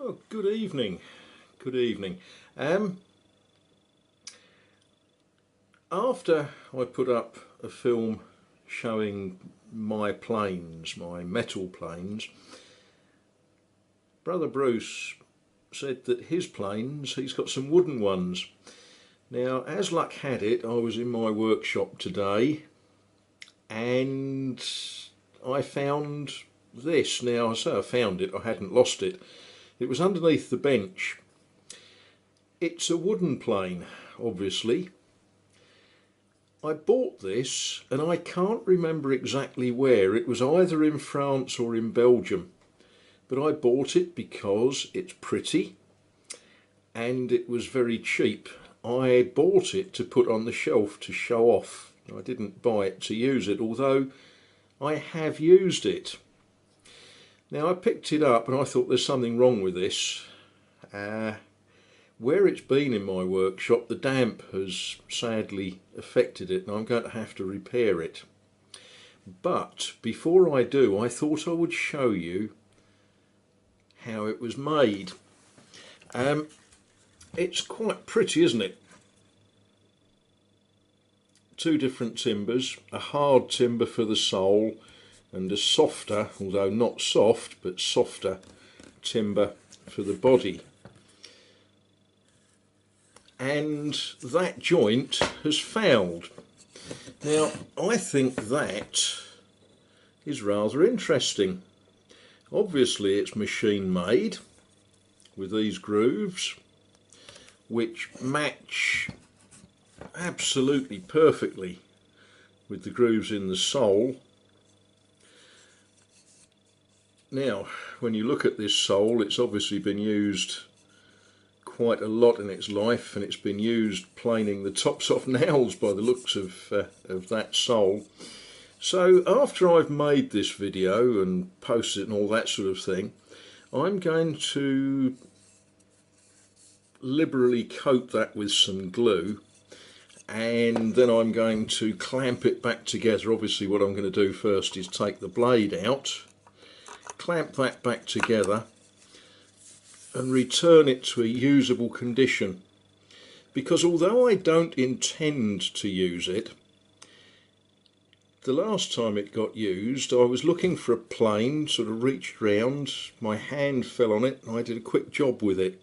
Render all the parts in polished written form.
Oh, good evening. Good evening. Um, After I put up a film showing my planes, my metal planes, Brother Bruce said that his planes, he's got some wooden ones. Now, as luck had it, I was in my workshop today and I found this. Now, I say I found it, I hadn't lost it. It was underneath the bench. It's a wooden plane, obviously. I bought this and I can't remember exactly where. It was either in France or in Belgium. But I bought it because it's pretty and it was very cheap. I bought it to put on the shelf to show off. I didn't buy it to use it, although I have used it. Now I picked it up and I thought there's something wrong with this. Where it's been in my workshop, the damp has sadly affected it and I'm going to have to repair it. But before I do, I thought I would show you how it was made. It's quite pretty, isn't it? Two different timbers, a hard timber for the sole and a softer, although not soft, but softer timber for the body. And that joint has fouled. Now, I think that is rather interesting. Obviously it's machine made with these grooves which match absolutely perfectly with the grooves in the sole. Now, when you look at this sole, it's obviously been used quite a lot in its life, and it's been used planing the tops off nails by the looks of that sole. So after I've made this video and posted it and all that sort of thing, I'm going to liberally coat that with some glue, and then I'm going to clamp it back together. Obviously what I'm going to do first is take the blade out, clamp that back together and return it to a usable condition, because although I don't intend to use it, the last time it got used I was looking for a plane, sort of reached round, my hand fell on it and I did a quick job with it.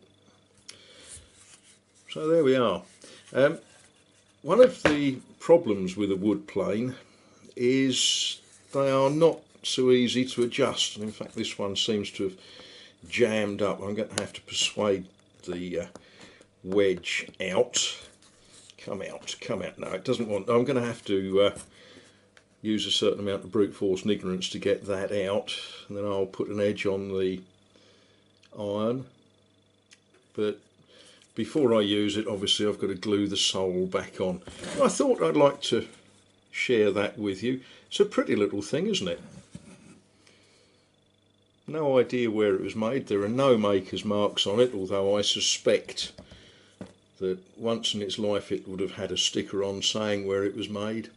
So there we are. One of the problems with a wood plane is they are not so easy to adjust, and in fact this one seems to have jammed up. I'm going to have to persuade the wedge out. Come out. No, it doesn't want. I'm going to have to use a certain amount of brute force and ignorance to get that out, and then I'll put an edge on the iron. But before I use it, obviously I've got to glue the sole back on. I thought I'd like to share that with you. It's a pretty little thing, isn't it? No idea where it was made. There are no maker's marks on it, although I suspect that once in its life it would have had a sticker on saying where it was made.